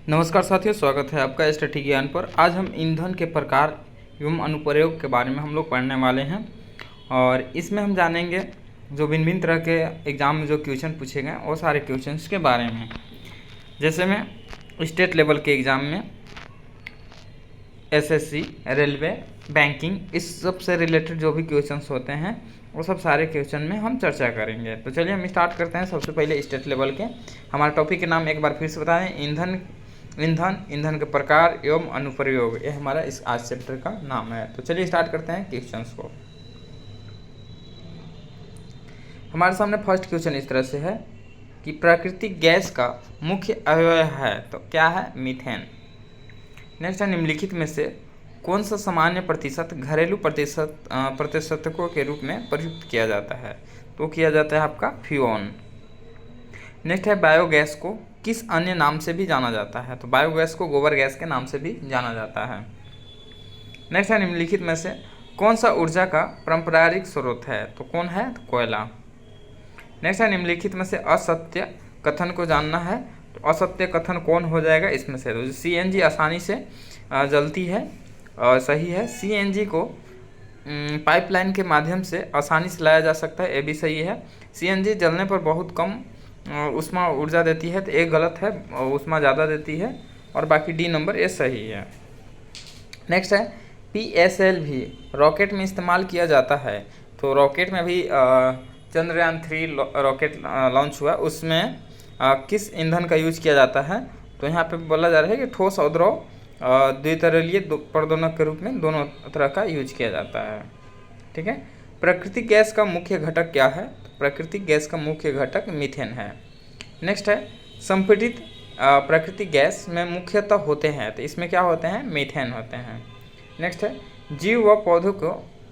नमस्कार साथियों, स्वागत है आपका स्टडी ज्ञान पर। आज हम ईंधन के प्रकार एवं अनुप्रयोग के बारे में हम लोग पढ़ने वाले हैं और इसमें हम जानेंगे जो भिन्न भिन्न तरह के एग्ज़ाम में जो क्वेश्चन पूछे गए वो सारे क्वेश्चंस के बारे में। जैसे में स्टेट लेवल के एग्ज़ाम में एसएससी, रेलवे, बैंकिंग, इस सब से रिलेटेड जो भी क्वेश्चंस होते हैं वो सब सारे क्वेश्चन में हम चर्चा करेंगे। तो चलिए हम स्टार्ट करते हैं। सबसे पहले स्टेट लेवल के हमारा टॉपिक के नाम एक बार फिर से बता दें, ईंधन के प्रकार एवं अनुप्रयोग, ये हमारा इस आज चैप्टर का नाम है। तो चलिए स्टार्ट करते हैं क्वेश्चंस को। हमारे सामने फर्स्ट क्वेश्चन इस तरह से है कि प्राकृतिक गैस का मुख्य अवयव है, तो क्या है? मीथेन। नेक्स्ट है, निम्नलिखित में से कौन सा सामान्य प्रतिशत घरेलू प्रतिशतकों के रूप में प्रयुक्त किया जाता है? तो किया जाता है आपका फ्यून। नेक्स्ट है, बायोगैस को किस अन्य नाम से भी जाना जाता है? तो बायोगैस को गोबर गैस के नाम से भी जाना जाता है। नेक्स्ट है, निम्नलिखित में से कौन सा ऊर्जा का पारंपरिक स्रोत है? तो कौन है? तो कोयला। नेक्स्ट है, निम्नलिखित में से असत्य कथन को जानना है। तो असत्य कथन कौन हो जाएगा इसमें से? तो सीएनजी आसानी से जलती है, सही है। सीएनजी को पाइपलाइन के माध्यम से आसानी से लाया जा सकता है, ये भी सही है। सीएनजी जलने पर बहुत कम ऊष्मा ऊर्जा देती है, तो एक गलत है, ऊष्मा ज़्यादा देती है, और बाकी डी नंबर ये सही है। नेक्स्ट है, पीएसएल भी रॉकेट में इस्तेमाल किया जाता है। तो रॉकेट में भी चंद्रयान 3 रॉकेट लॉन्च हुआ, उसमें किस ईंधन का यूज किया जाता है? तो यहाँ पे बोला जा रहा है कि ठोस और द्रव द्वितरलीय प्रदोनक के रूप में दोनों तरह का यूज किया जाता है। ठीक है। प्राकृतिक गैस का मुख्य घटक क्या है? प्राकृतिक गैस का मुख्य घटक मीथेन है। नेक्स्ट है, संपीड़ित प्राकृतिक गैस में मुख्यतः होते हैं, तो इसमें क्या होते हैं? मीथेन होते हैं। नेक्स्ट है, जीव व पौधों को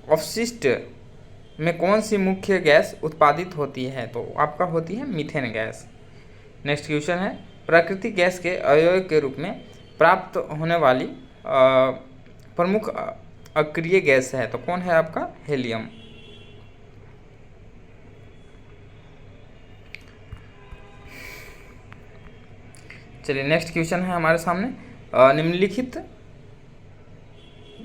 अपशिष्ट में कौन सी मुख्य गैस उत्पादित होती है? तो आपका होती है मीथेन गैस। नेक्स्ट क्वेश्चन है, प्राकृतिक गैस के अवयव के रूप में प्राप्त होने वाली प्रमुख अक्रिय गैस है, तो कौन है आपका? हीलियम। चलिए नेक्स्ट क्वेश्चन है हमारे सामने, निम्नलिखित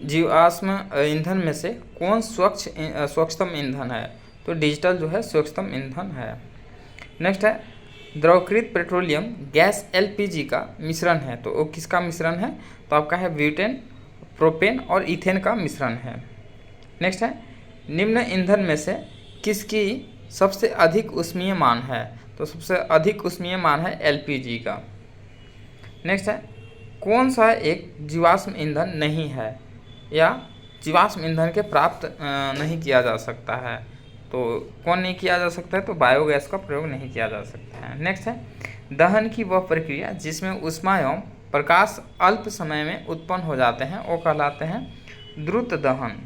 जीवाश्म ईंधन में से कौन स्वच्छतम ईंधन है? तो डिजिटल जो है स्वच्छतम ईंधन है। नेक्स्ट है, द्रवीकृत पेट्रोलियम गैस एलपीजी का मिश्रण है, तो वो किसका मिश्रण है? तो आपका है ब्यूटेन, प्रोपेन और इथेन का मिश्रण है। नेक्स्ट है, निम्न ईंधन में से किसकी सबसे अधिक ऊष्मीय मान है? तो सबसे अधिक ऊष्मीय मान है एलपीजी का। नेक्स्ट है, कौन सा एक जीवाश्म ईंधन नहीं है या जीवाश्म ईंधन के प्राप्त नहीं किया जा सकता है? तो कौन नहीं किया जा सकता है? तो बायोगैस का प्रयोग नहीं किया जा सकता है। नेक्स्ट है, दहन की वह प्रक्रिया जिसमें ऊष्मा एवं प्रकाश अल्प समय में उत्पन्न हो जाते हैं वो कहलाते हैं द्रुत दहन।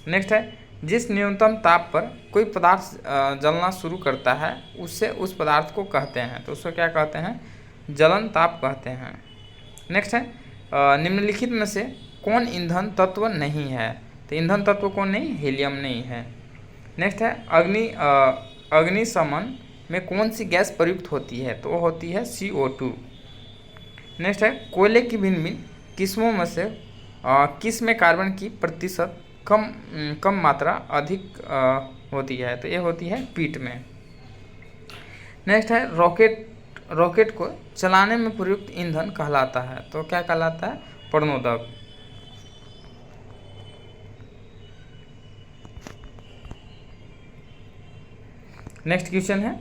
नेक्स्ट है, जिस न्यूनतम ताप पर कोई पदार्थ जलना शुरू करता है उससे उस पदार्थ को कहते हैं, तो उसको क्या कहते हैं? जलन ताप कहते हैं। नेक्स्ट है, निम्नलिखित में से कौन ईंधन तत्व नहीं है? तो ईंधन तत्व कौन नहीं? हीलियम नहीं है। नेक्स्ट है, अग्निशमन में कौन सी गैस प्रयुक्त होती है? तो वो होती है CO2। नेक्स्ट है, कोयले की भिन्न भिन्न किस्मों में से किस में कार्बन की प्रतिशत कम मात्रा अधिक होती है? तो ये होती है पीट में। नेक्स्ट है, रॉकेट को चलाने में प्रयुक्त ईंधन कहलाता है, तो क्या कहलाता है? प्रणोदक। नेक्स्ट क्वेश्चन है,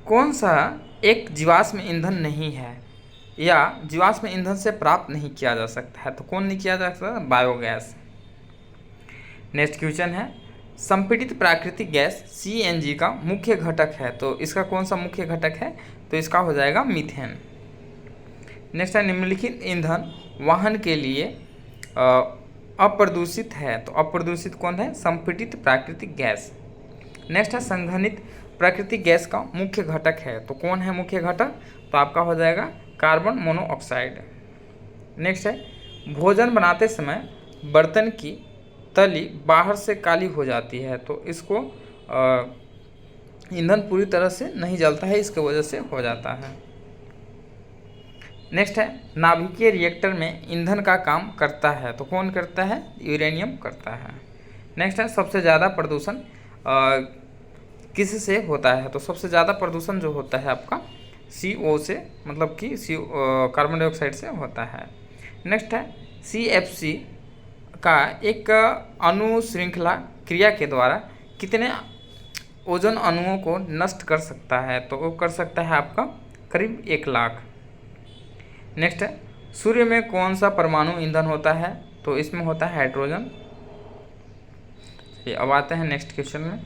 कौन सा एक जीवाश्म ईंधन नहीं है या जीवाश्म ईंधन से प्राप्त नहीं किया जा सकता है? तो कौन नहीं किया जा सकता? बायोगैस। नेक्स्ट क्वेश्चन है, संपीड़ित प्राकृतिक गैस सीएनजी का मुख्य घटक है, तो इसका कौन सा मुख्य घटक है? तो इसका हो जाएगा मीथेन। नेक्स्ट है, निम्नलिखित ईंधन वाहन के लिए अप्रदूषित है, तो अप्रदूषित कौन है? संपीड़ित प्राकृतिक गैस। नेक्स्ट है, संघनित प्राकृतिक गैस का मुख्य घटक है, तो कौन है मुख्य घटक? तो आपका हो जाएगा कार्बन मोनोऑक्साइड। नेक्स्ट है, भोजन बनाते समय बर्तन की तली बाहर से काली हो जाती है, तो इसको ईंधन पूरी तरह से नहीं जलता है, इसके वजह से हो जाता है। नेक्स्ट है नाभिकीय रिएक्टर में ईंधन का काम करता है, तो कौन करता है? यूरेनियम करता है। नेक्स्ट है सबसे ज़्यादा प्रदूषण किस से होता है? तो सबसे ज़्यादा प्रदूषण जो होता है आपका CO से, मतलब कि कार्बन डाइऑक्साइड से होता है। नेक्स्ट है CFC का एक अनुश्रृंखला क्रिया के द्वारा कितने ओजोन अणुओं को नष्ट कर सकता है? तो वो कर सकता है आपका करीब 1 लाख। नेक्स्ट है सूर्य में कौन सा परमाणु ईंधन होता है? तो इसमें होता है हाइड्रोजन। अब आते हैं नेक्स्ट क्वेश्चन में।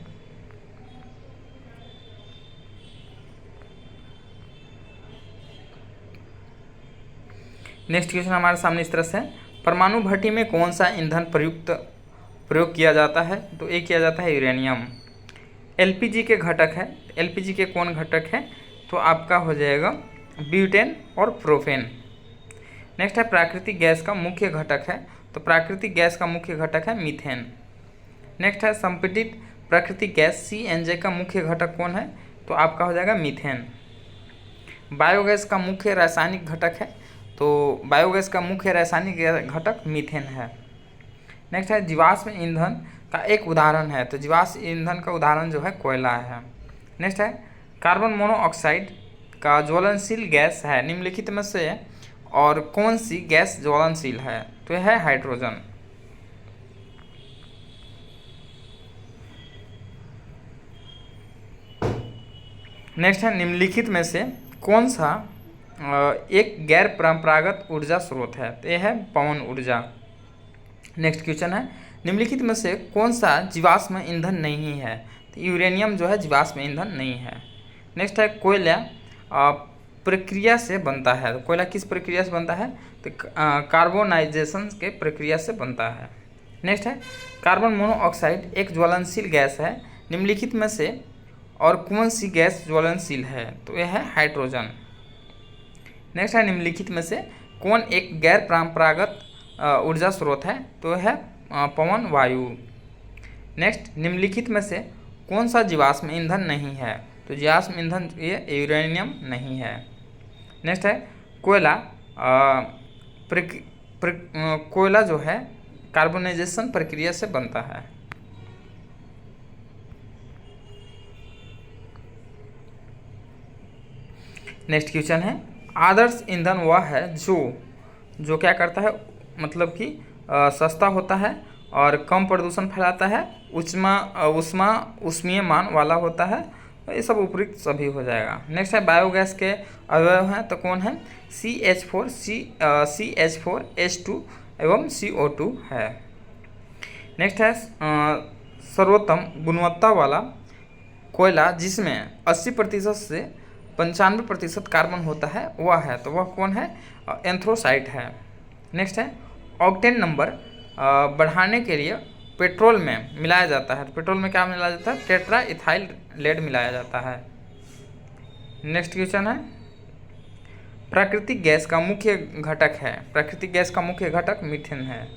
नेक्स्ट क्वेश्चन हमारे सामने इस तरह से है, परमाणु भट्टी में कौन सा ईंधन प्रयोग किया जाता है? तो ये किया जाता है यूरेनियम। LPG के घटक है, LPG के कौन घटक है? तो आपका हो जाएगा ब्यूटेन और प्रोपेन। नेक्स्ट है प्राकृतिक गैस का मुख्य घटक है, तो प्राकृतिक गैस का मुख्य घटक है मीथेन। नेक्स्ट है संपीड़ित प्राकृतिक गैस CNG का मुख्य घटक कौन है? तो आपका हो जाएगा मीथेन। बायोगैस का मुख्य रासायनिक घटक है, तो बायोगैस का मुख्य रासायनिक घटक मीथेन है। नेक्स्ट है जीवाश्म ईंधन का एक उदाहरण है, तो जीवाश्म ईंधन का उदाहरण जो है कोयला है। नेक्स्ट है कार्बन मोनोऑक्साइड का ज्वलनशील गैस है निम्नलिखित में से और कौन सी गैस ज्वलनशील है? तो यह है हाइड्रोजन। नेक्स्ट है निम्नलिखित में से कौन सा एक गैर परंपरागत ऊर्जा स्रोत है? तो यह है पवन ऊर्जा। नेक्स्ट क्वेश्चन है निम्नलिखित में से कौन सा जीवाश्म ईंधन नहीं है? तो यूरेनियम जो है जीवाश्म ईंधन नहीं है। नेक्स्ट है कोयला प्रक्रिया से बनता है, तो कोयला किस प्रक्रिया से बनता है? तो कार्बोनाइजेशन के प्रक्रिया से बनता है। नेक्स्ट है कार्बन मोनोऑक्साइड एक ज्वलनशील गैस है निम्नलिखित में से और कौन सी गैस ज्वलनशील है? तो यह है हाइड्रोजन। नेक्स्ट है निम्नलिखित में से कौन एक गैर परंपरागत ऊर्जा स्रोत है? तो यह है पवन वायु। नेक्स्ट निम्नलिखित में से कौन सा जीवाश्म ईंधन नहीं है? तो जीवाश्म ईंधन ये यूरेनियम नहीं है। नेक्स्ट है कोयला कोयला जो है कार्बोनाइजेशन प्रक्रिया से बनता है। नेक्स्ट क्वेश्चन है आदर्श ईंधन वह है जो क्या करता है, मतलब कि सस्ता होता है और कम प्रदूषण फैलाता है, उष्मीय मान वाला होता है, ये सब उपयुक्त सभी हो जाएगा। नेक्स्ट है बायोगैस के अवयव हैं, तो कौन है? CH4 CH4H2 एवं CO2 है। नेक्स्ट है सर्वोत्तम गुणवत्ता वाला कोयला जिसमें 80% से 95% कार्बन होता है वह है, तो वह कौन है? एंथ्रोसाइट है। नेक्स्ट है ऑक्टेन नंबर बढ़ाने के लिए पेट्रोल में मिलाया जाता है, तो पेट्रोल में क्या मिलाया जाता है? टेट्रा इथाइल लेड मिलाया जाता है। नेक्स्ट क्वेश्चन है प्राकृतिक गैस का मुख्य घटक है, प्राकृतिक गैस का मुख्य घटक मीथेन है।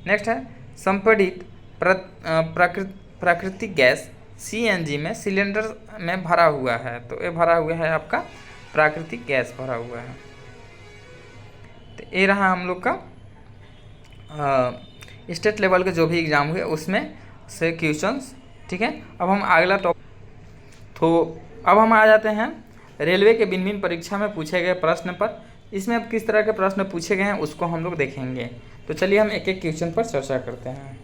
नेक्स्ट है संपीड़ित प्राकृतिक गैस CNG में सिलेंडर में भरा हुआ है, तो ये भरा हुआ है आपका प्राकृतिक गैस भरा हुआ है। तो ये रहा हम लोग का स्टेट लेवल के जो भी एग्ज़ाम हुए उसमें से क्वेश्चंस। ठीक है, अब हम अगला टॉपिक, तो अब हम आ जाते हैं रेलवे के भिन्न भिन्न परीक्षा में पूछे गए प्रश्न पर। इसमें अब किस तरह के प्रश्न पूछे गए हैं उसको हम लोग देखेंगे। तो चलिए हम एक एक क्वेश्चन पर चर्चा करते हैं।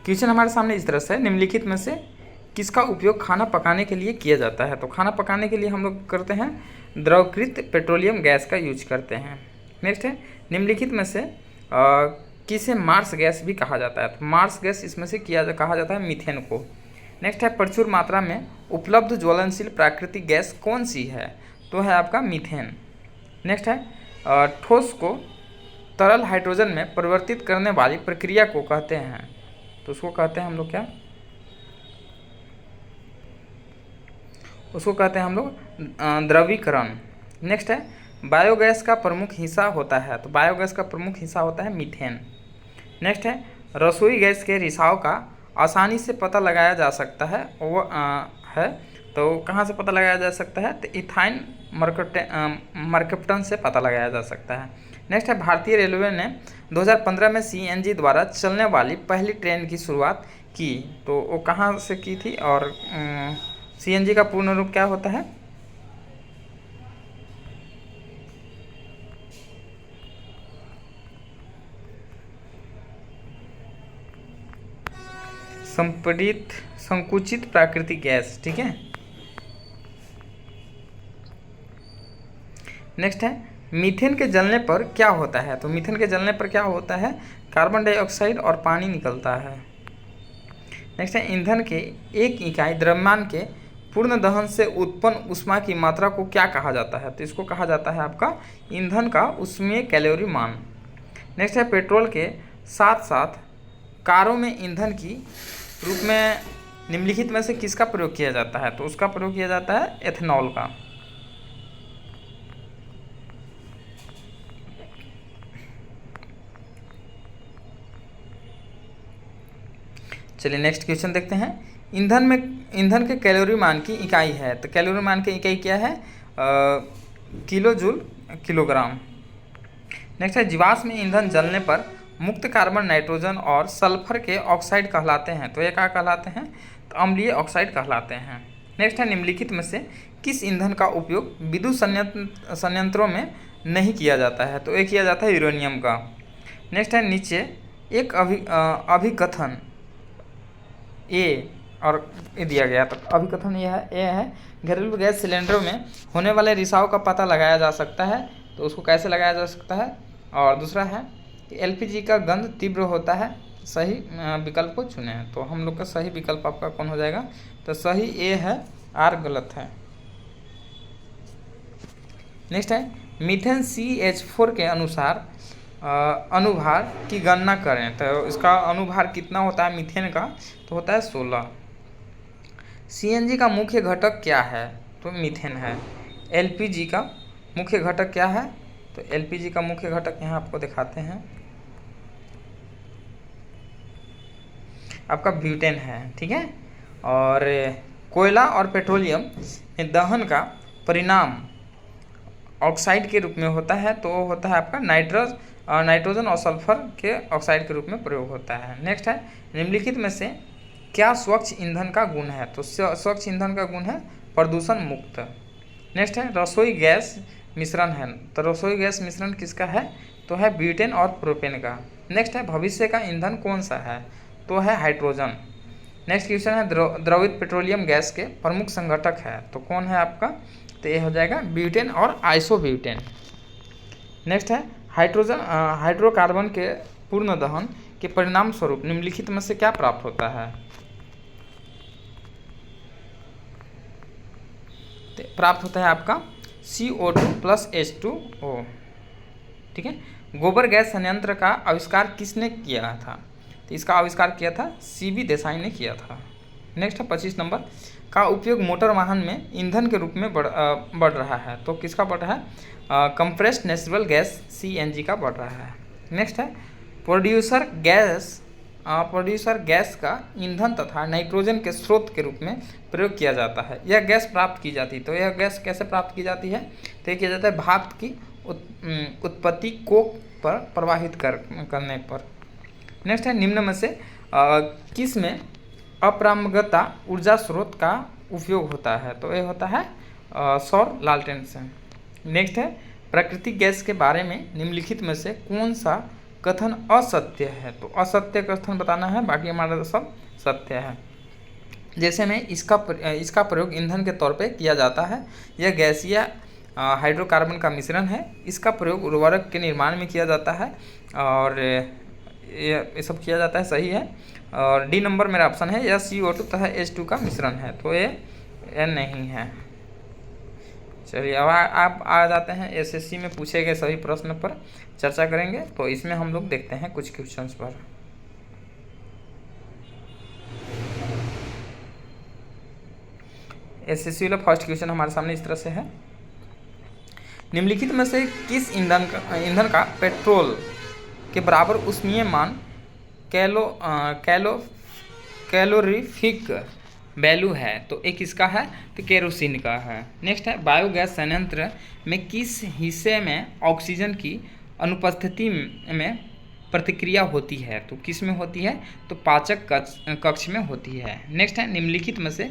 क्वेश्चन हमारे सामने इस तरह से निम्नलिखित में से किसका उपयोग खाना पकाने के लिए किया जाता है? तो खाना पकाने के लिए हम लोग करते हैं द्रवकृत पेट्रोलियम गैस का यूज करते हैं। नेक्स्ट है निम्नलिखित में से किसे मार्स गैस भी कहा जाता है? तो मार्स गैस इसमें से कहा जाता है मीथेन को। नेक्स्ट है प्रचुर मात्रा में उपलब्ध ज्वलनशील प्राकृतिक गैस कौन सी है? तो है आपका मीथेन। नेक्स्ट है ठोस को तरल हाइड्रोजन में परिवर्तित करने वाली प्रक्रिया को कहते हैं, तो उसको कहते हैं हम लोग क्या? उसको कहते हैं हम लोग द्रवीकरण। नेक्स्ट है बायोगैस का प्रमुख हिस्सा होता है, तो बायोगैस का प्रमुख हिस्सा होता है मीथेन। नेक्स्ट है रसोई गैस के रिसाव का आसानी से पता लगाया जा सकता है वो है, तो कहाँ से पता लगाया जा सकता है? तो इथाइन मर्कप्टन से पता लगाया जा सकता है। नेक्स्ट है, भारतीय रेलवे ने 2015 में सीएनजी द्वारा चलने वाली पहली ट्रेन की शुरुआत की, तो वो कहाँ से की थी? और सीएनजी का पूर्ण रूप क्या होता है? संकुचित प्राकृतिक गैस, ठीक है। नेक्स्ट है, मीथेन के जलने पर क्या होता है? तो मीथेन के जलने पर क्या होता है? कार्बन डाइऑक्साइड और पानी निकलता है। नेक्स्ट है, ईंधन के एक इकाई द्रव्यमान के पूर्ण दहन से उत्पन्न ऊष्मा की मात्रा को क्या कहा जाता है? तो इसको कहा जाता है आपका ईंधन का ऊष्मीय कैलोरी मान। नेक्स्ट है, पेट्रोल के साथ साथ कारों में ईंधन की रूप में निम्नलिखित में से किसका प्रयोग किया जाता है? तो उसका प्रयोग किया जाता है एथेनॉल का। चलिए नेक्स्ट क्वेश्चन देखते हैं। ईंधन के कैलोरी मान की इकाई है, तो कैलोरी मान की इकाई क्या है? Kilo joule kilogram. नेक्स्ट है, जीवाश्म ईंधन जलने पर मुक्त कार्बन नाइट्रोजन और सल्फर के ऑक्साइड कहलाते हैं, तो ये क्या कहलाते हैं? तो अम्लीय ऑक्साइड कहलाते हैं। नेक्स्ट है, निम्नलिखित में से किस ईंधन का उपयोग विद्युत संयंत्रों में नहीं किया जाता है? तो ये किया जाता है यूरेनियम का। नेक्स्ट है, नीचे एक अभिकथन ए और ये दिया गया, तो अभिकथन यह है, ए है घरेलू गैस सिलेंडरों में होने वाले रिसाव का पता लगाया जा सकता है, तो उसको कैसे लगाया जा सकता है? और दूसरा है कि एलपीजी का गंध तीव्र होता है, सही विकल्प को चुने। तो हम लोग का सही विकल्प आपका कौन हो जाएगा? तो सही ए है, आर गलत है। नेक्स्ट है, मीथेन CH4 के अनुसार अनुभार की गणना करें, तो इसका अनुभार कितना होता है मीथेन का? तो होता है 16। सीएनजी का मुख्य घटक क्या है? तो मीथेन है। एलपीजी का मुख्य घटक क्या है? तो एलपीजी का मुख्य घटक यहाँ आपको दिखाते हैं, आपका ब्यूटेन है, ठीक है। और कोयला और पेट्रोलियम में दहन का परिणाम ऑक्साइड के रूप में होता है, तो होता है आपका नाइट्रोजन और सल्फर के ऑक्साइड के रूप में प्रयोग होता है। नेक्स्ट है, निम्नलिखित में से क्या स्वच्छ ईंधन का गुण है? तो स्वच्छ ईंधन का गुण है प्रदूषण मुक्त। नेक्स्ट है, रसोई गैस मिश्रण है, तो रसोई गैस मिश्रण किसका है? तो है ब्यूटेन और प्रोपेन का। नेक्स्ट है, भविष्य का ईंधन कौन सा है? तो है हाइड्रोजन। नेक्स्ट क्वेश्चन है, द्रवित पेट्रोलियम गैस के प्रमुख संघटक है, तो कौन है आपका? तो ये हो जाएगा ब्यूटेन और आइसोब्यूटेन। नेक्स्ट है, हाइड्रोकार्बन के पूर्ण दहन के परिणाम स्वरूप निम्नलिखित में से क्या प्राप्त होता है? तो प्राप्त होता है आपका CO2 + H2O, ठीक है। गोबर गैस संयंत्र का आविष्कार किसने किया था? तो इसका आविष्कार किया था CB देसाई ने किया था। नेक्स्ट है 25 नंबर, का उपयोग मोटर वाहन में ईंधन के रूप में बढ़ रहा है, तो किसका बढ़ रहा है? कंप्रेस्ड नेचुरल गैस CNG का बढ़ रहा है। नेक्स्ट है, प्रोड्यूसर गैस का ईंधन तथा नाइट्रोजन के स्रोत के रूप में प्रयोग किया जाता है। यह गैस प्राप्त की जाती है, तो यह गैस कैसे प्राप्त की जाती है? तो यह किया जाता है भाप की उत्पत्ति कोक पर प्रवाहित करने पर। नेक्स्ट है, निम्न में से किस में अपरागता ऊर्जा स्रोत का उपयोग होता है? तो यह होता है सौर लालटेन से। नेक्स्ट है, प्राकृतिक गैस के बारे में निम्नलिखित में से कौन सा कथन असत्य है? तो असत्य कथन बताना है, बाकी हमारा सब सत्य है। जैसे में इसका प्रयोग ईंधन के तौर पे किया जाता है। यह गैसीय हाइड्रोकार्बन का मिश्रण है। इसका प्रयोग उर्वरक के निर्माण में किया जाता है और ये सब किया जाता है, सही है। और डी नंबर मेरा ऑप्शन है, यह CO2 तथा H2 का मिश्रण है, तो ये नहीं है। चलिए अब आप आ जाते हैं SSC में पूछे गए सभी प्रश्न पर चर्चा करेंगे। तो इसमें हम लोग देखते हैं कुछ क्वेश्चंस पर। SSC वाला फर्स्ट क्वेश्चन हमारे सामने इस तरह से है, निम्नलिखित में से किस ईंधन का पेट्रोल के बराबर ऊष्मीय मान कैलोरीफिक वैल्यू है, तो एक किसका है, तो केरोसिन का है। नेक्स्ट है बायोगैस संयंत्र में किस हिस्से में ऑक्सीजन की अनुपस्थिति में प्रतिक्रिया होती है, तो किस में होती है, तो पाचक कक्ष में होती है। नेक्स्ट है निम्नलिखित में से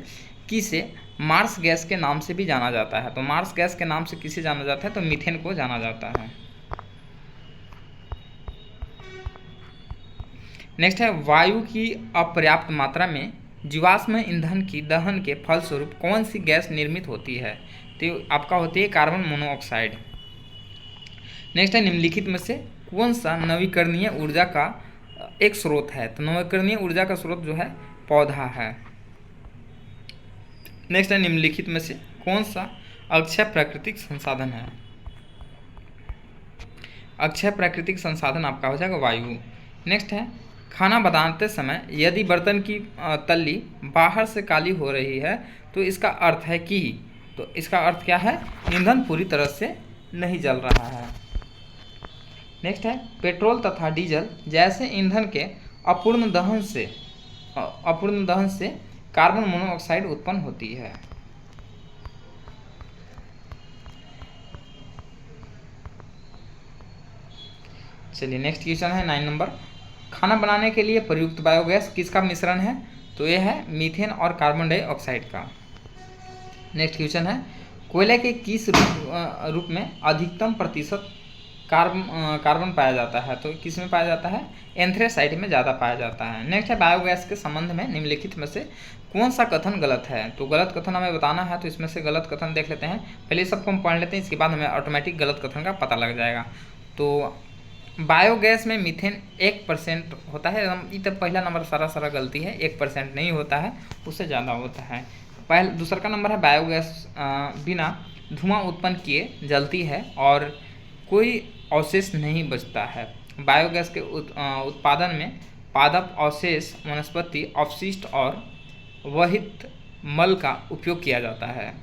किसे मार्स गैस के नाम से भी जाना जाता है, तो मार्स गैस के नाम से किसे जाना जाता है, तो मीथेन को जाना जाता है। नेक्स्ट है वायु की अपर्याप्त मात्रा में जीवाश्म ईंधन की दहन के फलस्वरूप कौन सी गैस निर्मित होती है, तो आपका होती है कार्बन मोनोऑक्साइड। नेक्स्ट है निम्नलिखित में से कौन सा नवीकरणीय ऊर्जा का एक स्रोत है, तो नवीकरणीय ऊर्जा का स्रोत जो है पौधा है। नेक्स्ट है निम्नलिखित में से कौन सा अक्षय प्राकृतिक संसाधन है, अक्षय प्राकृतिक संसाधन आपका हो जाएगा वायु। नेक्स्ट है खाना बनाते समय यदि बर्तन की तल्ली बाहर से काली हो रही है तो इसका अर्थ है कि, तो इसका अर्थ क्या है, ईंधन पूरी तरह से नहीं जल रहा है। नेक्स्ट है पेट्रोल तथा डीजल जैसे ईंधन के अपूर्ण दहन से कार्बन मोनोऑक्साइड उत्पन्न होती है। चलिए नेक्स्ट क्वेश्चन है 9 नंबर, खाना बनाने के लिए प्रयुक्त बायोगैस किसका मिश्रण है, तो यह है मीथेन और कार्बन डाइऑक्साइड का। नेक्स्ट क्वेश्चन है कोयले के किस रूप में अधिकतम प्रतिशत कार्बन पाया जाता है, तो किस में पाया जाता है, एंथ्रेसाइट में ज़्यादा पाया जाता है। नेक्स्ट है बायोगैस के संबंध में निम्नलिखित में से कौन सा कथन गलत है, तो गलत कथन हमें बताना है, तो इसमें से गलत कथन देख लेते हैं। पहले सबको हम पढ़ लेते हैं, इसके बाद हमें ऑटोमेटिक गलत कथन का पता लग जाएगा। तो बायोगैस में मीथेन 1% होता है, ये तो पहला नंबर सारा गलती है, 1% नहीं होता है, उससे ज़्यादा होता है। दूसरा का नंबर है बायोगैस बिना धुआं उत्पन्न किए जलती है और कोई अवशेष नहीं बचता है। बायोगैस के उत्पादन में पादप अवशेष, वनस्पति अपशिष्ट और वहित मल का उपयोग किया जाता है,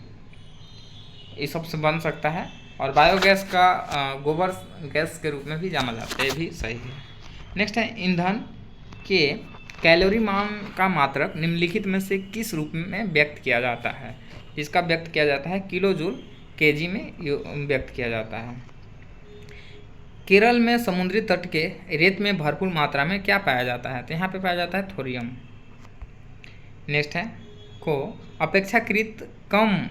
ये सबसे बन सकता है। और बायोगैस का गोबर गैस के रूप में भी जाना जाता है, ये भी सही है। नेक्स्ट है ईंधन के कैलोरी मान का मात्रक निम्नलिखित में से किस रूप में व्यक्त किया जाता है, इसका व्यक्त किया जाता है किलो जूल केजी में व्यक्त किया जाता है। केरल में समुद्री तट के रेत में भरपूर मात्रा में क्या पाया जाता है, तो यहाँ पे पाया जाता है थोरियम। नेक्स्ट है को अपेक्षाकृत कम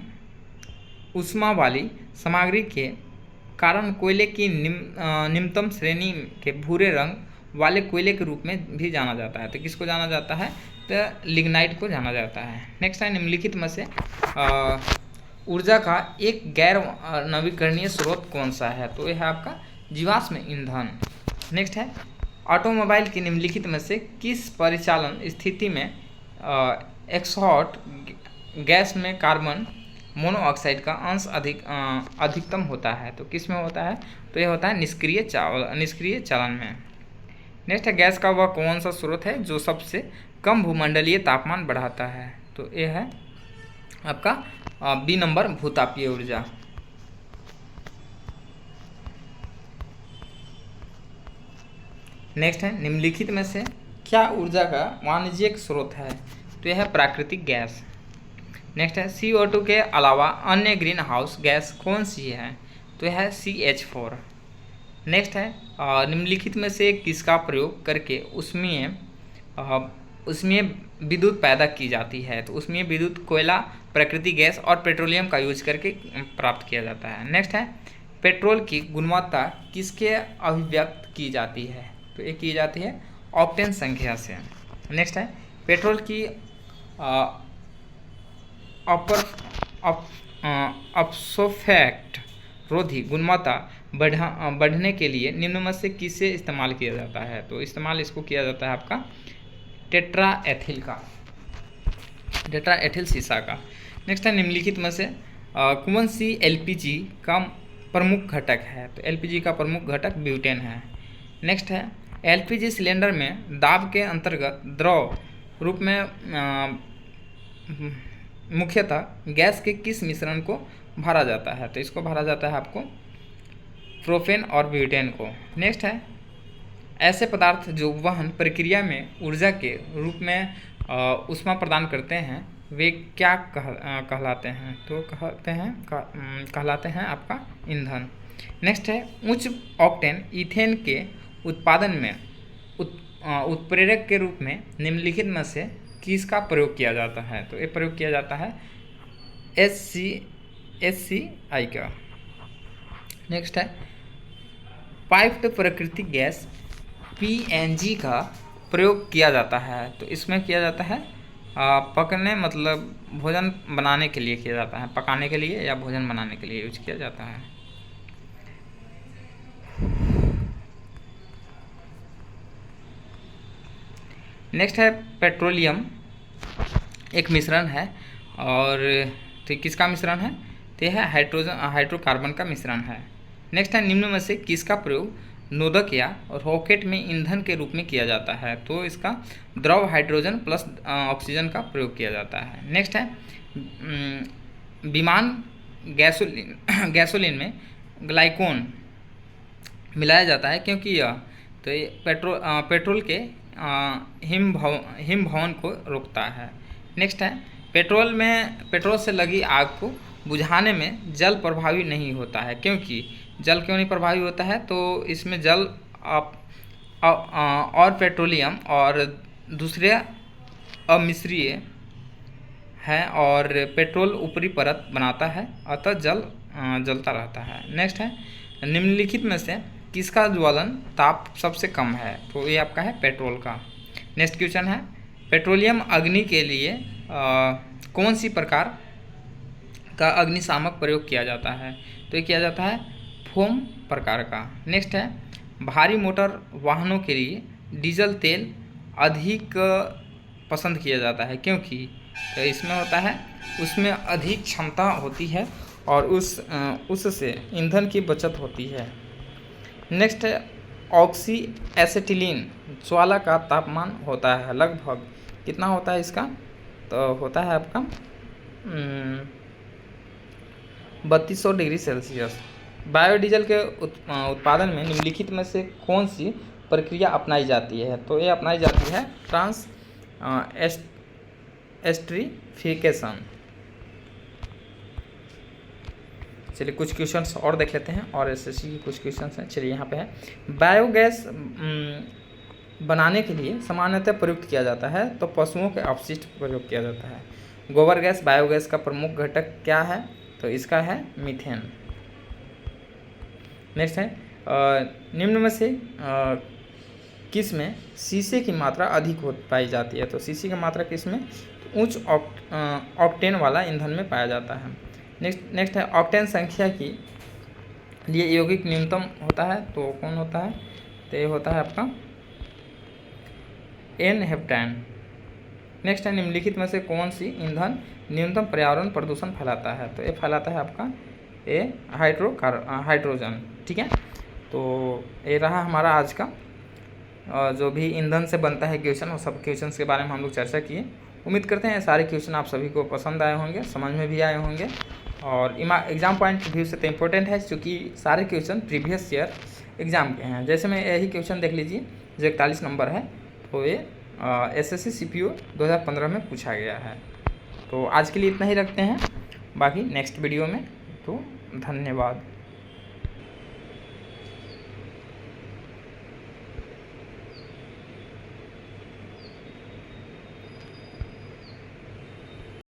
ऊष्मा वाली सामग्री के कारण कोयले की निम्नतम श्रेणी के भूरे रंग वाले कोयले के रूप में भी जाना जाता है, तो किसको जाना जाता है, तो लिग्नाइट को जाना जाता है। नेक्स्ट है निम्नलिखित में से ऊर्जा का एक गैर नवीकरणीय स्रोत कौन सा है, तो यह है आपका जीवाश्म ईंधन। नेक्स्ट है ऑटोमोबाइल की निम्नलिखित में से किस परिचालन स्थिति में एक्सहॉट गैस में कार्बन मोनोऑक्साइड का अंश अधिकतम होता है, तो किस में होता है, तो यह होता है निष्क्रिय चालन में। नेक्स्ट है गैस का वह कौन सा स्रोत है जो सबसे कम भूमंडलीय तापमान बढ़ाता है, तो यह है आपका बी नंबर भूतापीय ऊर्जा। नेक्स्ट है निम्नलिखित में से क्या ऊर्जा का वाणिज्यिक स्रोत है, तो यह है प्राकृतिक गैस। नेक्स्ट है CO2 के अलावा अन्य ग्रीन हाउस गैस कौन सी है, तो यह है CH4। नेक्स्ट है निम्नलिखित में से किसका प्रयोग करके उसमें विद्युत पैदा की जाती है, तो उसमें विद्युत कोयला, प्राकृतिक गैस और पेट्रोलियम का यूज करके प्राप्त किया जाता है। नेक्स्ट है पेट्रोल की गुणवत्ता किसके अभिव्यक्त की जाती है, तो ये की जाती है ऑक्टेन संख्या से। नेक्स्ट है पेट्रोल की अपसोफेक्ट रोधी गुणवत्ता बढ़ने के लिए निम्न में से किसे इस्तेमाल किया जाता है, तो इस्तेमाल इसको किया जाता है आपका टेट्राएथिल शीशा का। नेक्स्ट है निम्नलिखित में से कौन सी LPG का प्रमुख घटक है, तो LPG का प्रमुख घटक ब्यूटेन है। नेक्स्ट है LPG सिलेंडर में दाब के अंतर्गत द्रव रूप में मुख्यतः गैस के किस मिश्रण को भरा जाता है, तो इसको भरा जाता है आपको प्रोपेन और ब्यूटेन को। नेक्स्ट है ऐसे पदार्थ जो वहन प्रक्रिया में ऊर्जा के रूप में ऊष्मा प्रदान करते हैं वे क्या कहलाते हैं? तो कहलाते हैं आपका ईंधन। नेक्स्ट है उच्च ऑक्टेन ईथेन के उत्पादन में उत्प्रेरक के रूप में निम्नलिखित में से किसका प्रयोग किया जाता है? तो ये प्रयोग किया जाता है HCI का। नेक्स्ट है पाइप्ड प्राकृतिक गैस PNG का प्रयोग किया जाता है। तो इसमें किया जाता है पकने मतलब भोजन बनाने के लिए किया जाता है, पकाने के लिए या भोजन बनाने के लिए यूज किया जाता है। नेक्स्ट है पेट्रोलियम एक मिश्रण है और तो किसका मिश्रण है? तो यह है हाइड्रोकार्बन का मिश्रण है। नेक्स्ट है निम्न में से किसका प्रयोग नोदक या रॉकेट में ईंधन के रूप में किया जाता है? तो इसका द्रव हाइड्रोजन प्लस ऑक्सीजन का प्रयोग किया जाता है। नेक्स्ट है विमान गैसोलीन में ग्लाइकोन मिलाया जाता है क्योंकि यह तो ये पेट्रोल के हिम भवन को रोकता है। नेक्स्ट है पेट्रोल से लगी आग को बुझाने में जल प्रभावी नहीं होता है क्योंकि जल क्यों नहीं प्रभावी होता है? तो इसमें जल और पेट्रोलियम और दूसरे अमिश्रीय है और पेट्रोल ऊपरी परत बनाता है अतः जल जलता रहता है। नेक्स्ट है निम्नलिखित में से किसका ज्वलन ताप सबसे कम है? तो ये आपका है पेट्रोल का। नेक्स्ट क्वेश्चन है पेट्रोलियम अग्नि के लिए कौन सी प्रकार का अग्निशामक प्रयोग किया जाता है? तो ये किया जाता है फोम प्रकार का। नेक्स्ट है भारी मोटर वाहनों के लिए डीजल तेल अधिक पसंद किया जाता है क्योंकि तो इसमें होता है उसमें अधिक क्षमता होती है और उससे ईंधन की बचत होती है। नेक्स्ट है ऑक्सी एसिटिलीन ज्वाला का तापमान होता है लगभग कितना होता है इसका? तो होता है आपका 3200 डिग्री सेल्सियस। बायोडीजल के उत्पादन में निम्नलिखित में से कौन सी प्रक्रिया अपनाई जाती है? तो ये अपनाई जाती है एस्ट्रीफिकेशन। चलिए कुछ क्वेश्चंस और देख लेते हैं और एसएससी के कुछ क्वेश्चंस हैं। चलिए यहाँ पे है बायोगैस बनाने के लिए सामान्यतः प्रयुक्त किया जाता है तो पशुओं के अपशिष्ट प्रयोग किया जाता है। गोबर गैस बायोगैस का प्रमुख घटक क्या है? तो इसका है मीथेन। नेक्स्ट है निम्न में से किस में शीशे की मात्रा अधिक पाई जाती है? तो शीशे की मात्रा किस में? उच्च ऑक्टेन वाला ईंधन में पाया जाता है। नेक्स्ट है ऑक्टेन संख्या की लिए यौगिक न्यूनतम होता है तो कौन होता है? तो ये होता है आपका एन हेप्टेन। नेक्स्ट है निम्नलिखित में से कौन सी ईंधन न्यूनतम पर्यावरण प्रदूषण फैलाता है? तो ये फैलाता है आपका ये हाइड्रोजन। ठीक है, तो ये रहा हमारा आज का जो भी ईंधन से बनता है क्वेश्चन, वो सब क्वेश्चन के बारे में हम लोग चर्चा किए। उम्मीद करते हैं सारे क्वेश्चन आप सभी को पसंद आए होंगे, समझ में भी आए होंगे और एग्जाम पॉइंट व्यू से तो इम्पोर्टेंट है क्योंकि सारे क्वेश्चन प्रीवियस ईयर एग्जाम के हैं। जैसे मैं यही क्वेश्चन देख लीजिए जो 41 नंबर है, तो ये एसएससी सीपीओ 2015 में पूछा गया है। तो आज के लिए इतना ही रखते हैं, बाकी नेक्स्ट वीडियो में। तो धन्यवाद।